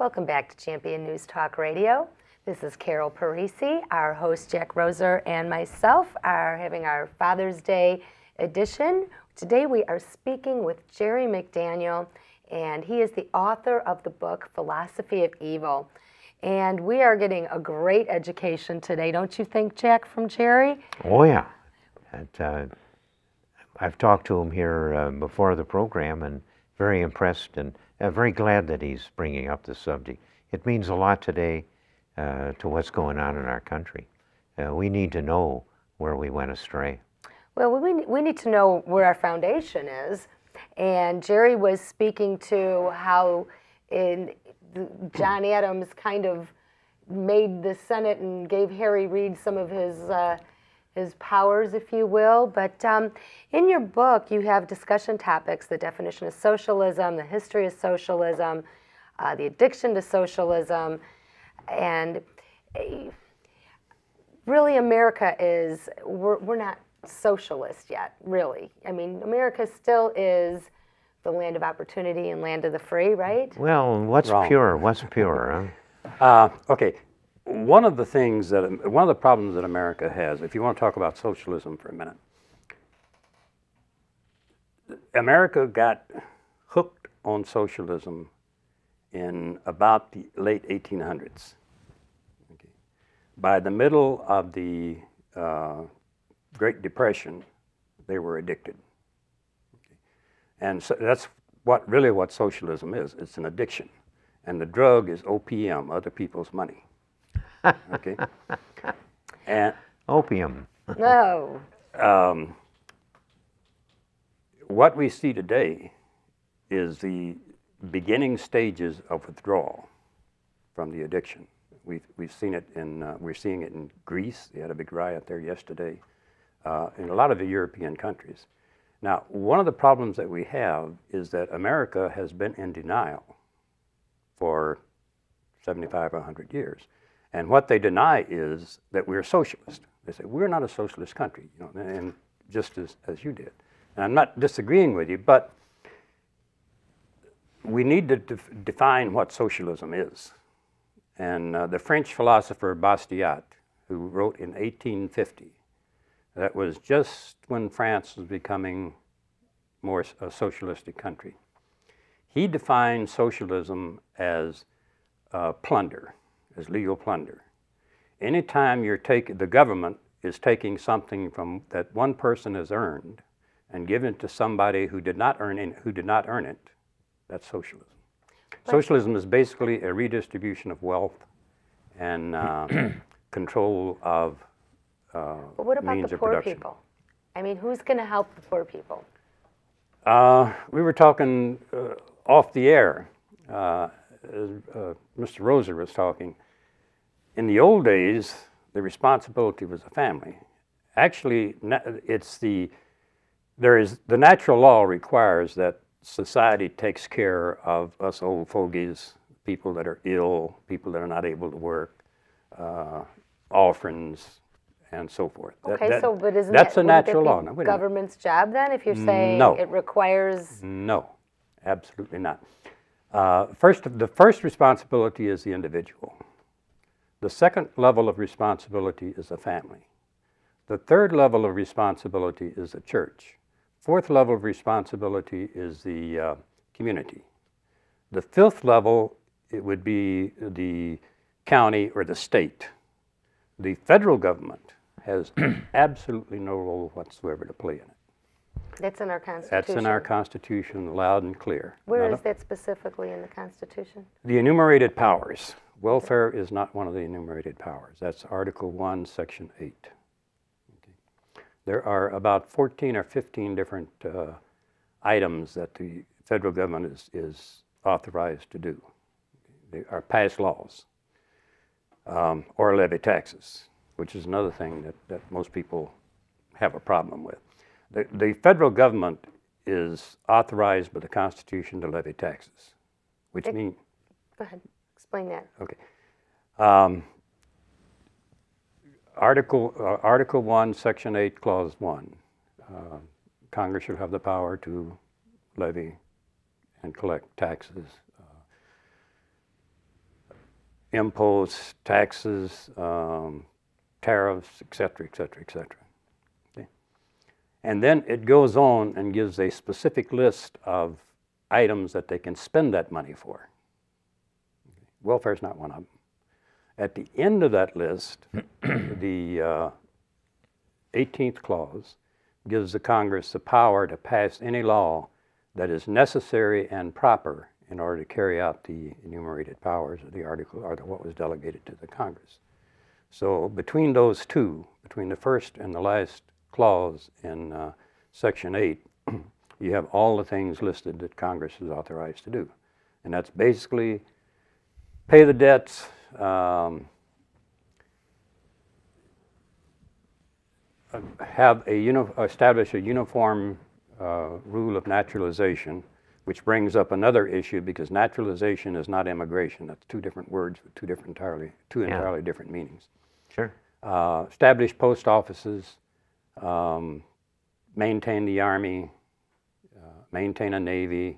Welcome back to Champion News Talk Radio. This is Carol Parisi. Our host Jack Roser and myself are having our Father's Day edition. Today we are speaking with Jerry McDaniel, and he is the author of the book Philosophy of Evil. And we are getting a great education today, don't you think, Jack, from Jerry? Oh, yeah. I've talked to him here before the program and very impressed and very glad that he's bringing up this subject. It means a lot today to what's going on in our country. We need to know where we went astray. Well, we need to know where our foundation is. And Jerry was speaking to how John Adams kind of made the Senate and gave Harry Reid some of his powers, if you will. But in your book, you have discussion topics: the definition of socialism, the history of socialism, the addiction to socialism, and really America is, we're not socialist yet, really. I mean, America still is the land of opportunity and land of the free, right? Well, what's pure? What's pure, Okay. One of the problems that America has, if you want to talk about socialism for a minute, America got hooked on socialism in about the late 1800s. Okay. By the middle of the Great Depression, they were addicted. Okay. And so that's really what socialism is. It's an addiction. And the drug is OPM, other people's money. Okay. And opium. No. What we see today is the beginning stages of withdrawal from the addiction. We've seen it we're seeing it in Greece. They had a big riot there yesterday. In a lot of the European countries. Now, one of the problems that we have is that America has been in denial for 75 or 100 years. And what they deny is that we're socialist. They say, we're not a socialist country, you know, and just as you did. And I'm not disagreeing with you, but we need to define what socialism is. And the French philosopher Bastiat, who wrote in 1850, that was just when France was becoming more a socialistic country. He defined socialism as plunder, as legal plunder. Anytime the government is taking something from that one person has earned and giving it to somebody who did not earn it, that's socialism. But socialism is basically a redistribution of wealth and control of but what about the poor people? I mean, who's going to help the poor people? We were talking off the air, as Mr. Roser was talking. In the old days, the responsibility was the family. Actually, the natural law requires that society takes care of us old fogies, people that are ill, people that are not able to work, orphans, and so forth. Okay, but isn't that's a natural law. No, government's job then, if you're saying it requires? No, absolutely not. The first responsibility is the individual. The second level of responsibility is the family. The third level of responsibility is the church. Fourth level of responsibility is the community. The fifth level, it would be the county or the state. The federal government has absolutely no role whatsoever to play in it. That's in our Constitution. That's in our Constitution, loud and clear. Where is that specifically in the Constitution? The enumerated powers. Welfare is not one of the enumerated powers. That's Article 1, Section 8. Okay. There are about 14 or 15 different items that the federal government is authorized to do. They are pass laws or levy taxes, which is another thing that most people have a problem with. The federal government is authorized by the Constitution to levy taxes, which means... Go ahead, explain that. Okay. Article 1, Section 8, Clause 1. Congress shall have the power to levy and collect taxes impose taxes, tariffs, et cetera, et cetera, et cetera. Okay. And then it goes on and gives a specific list of items that they can spend that money for. Okay. Welfare is not one of them. At the end of that list, the 18th clause gives the Congress the power to pass any law that is necessary and proper in order to carry out the enumerated powers of the article or what was delegated to the Congress. So between those two, between the first and the last clause in Section 8, you have all the things listed that Congress is authorized to do. And that's basically pay the debts, establish a uniform rule of naturalization, which brings up another issue because naturalization is not immigration. That's two different words with two entirely different meanings. Sure. Establish post offices, maintain the Army, maintain a Navy,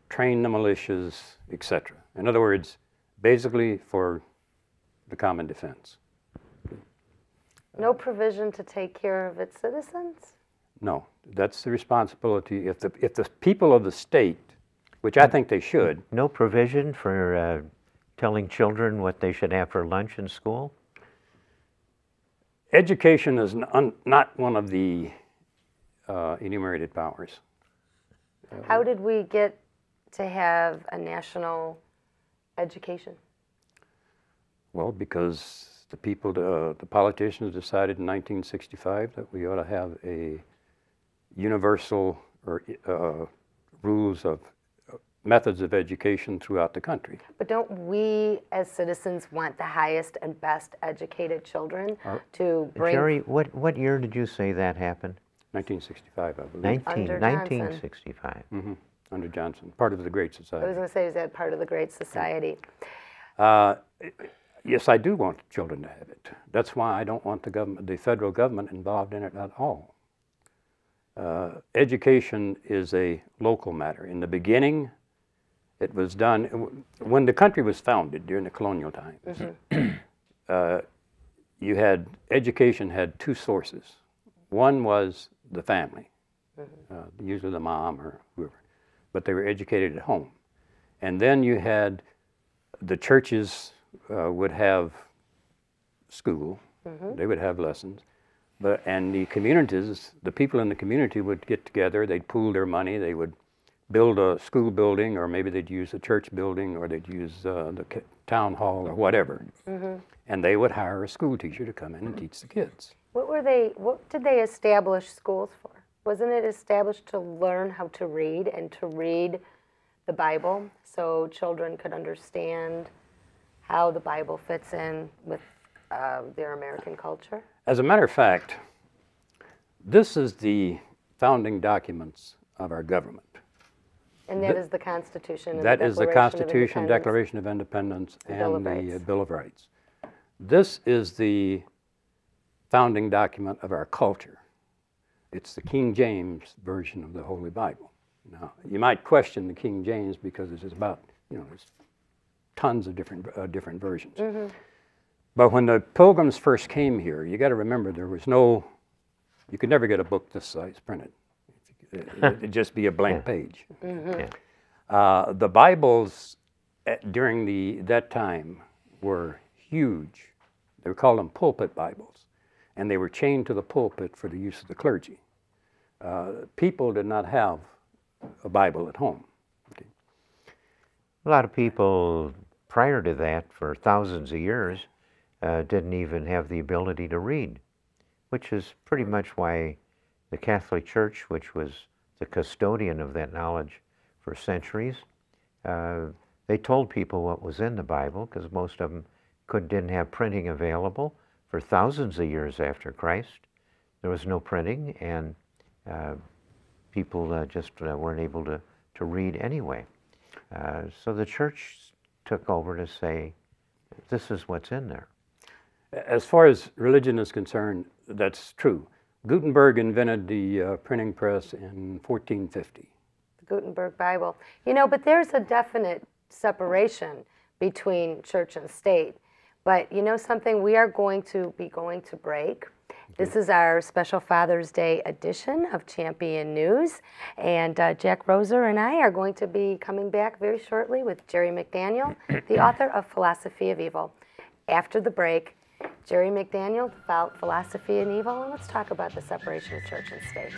train the militias, etc. In other words, basically for the common defense. No provision to take care of its citizens? No, that's the responsibility. If the people of the state, which I think they should. No provision for telling children what they should have for lunch in school? Education is not one of the enumerated powers. How did we get to have a national education? Well, because the people, the politicians decided in 1965 that we ought to have a universal rules of methods of education throughout the country. But don't we as citizens want the highest and best educated children to bring... Jerry, what year did you say that happened? 1965, I believe. 1965. Mm-hmm. Under Johnson, part of the Great I Society. was going to say, is that part of the Great Society? Yes, I do want children to have it. That's why I don't want the federal government involved in it at all. Education is a local matter. In the beginning, it was done, when the country was founded during the colonial times, education had two sources. One was the family, usually the mom or whoever, but they were educated at home. And then you had the churches would have school, they would have lessons, and the communities, the people in the community would get together, they'd pool their money, they would build a school building, or maybe they'd use a church building, or they'd use the town hall or whatever. And they would hire a school teacher to come in and teach the kids. What did they establish schools for? Wasn't it established to learn how to read and to read the Bible so children could understand how the Bible fits in with their American culture? As a matter of fact, this is the founding documents of our government. And that is the Constitution. And that is the Constitution, Declaration of Independence, and the Bill of Rights. This is the founding document of our culture. It's the King James version of the Holy Bible. Now, you might question the King James because it's about, there's tons of different versions. But when the Pilgrims first came here, you got to remember there was you could never get a book this size printed. It'd just be a blank page. The Bibles during that time were huge. They were called them pulpit Bibles, and they were chained to the pulpit for the use of the clergy. People did not have a Bible at home. A lot of people prior to that, for thousands of years, didn't even have the ability to read, which is pretty much why the Catholic Church, which was the custodian of that knowledge for centuries, they told people what was in the Bible, because most of them didn't have printing available for thousands of years after Christ. There was no printing, and people just weren't able to read anyway. So the church took over to say, this is what's in there. As far as religion is concerned, that's true. Gutenberg invented the printing press in 1450. The Gutenberg Bible. But there's a definite separation between church and state. But you know something, we are going to be going to break. This is our special Father's Day edition of Champion News. And Jack Roser and I are going to be coming back very shortly with Jerry McDaniel, the author of Philosophy of Evil. After the break, Jerry McDaniel about philosophy and evil, and let's talk about the separation of church and state.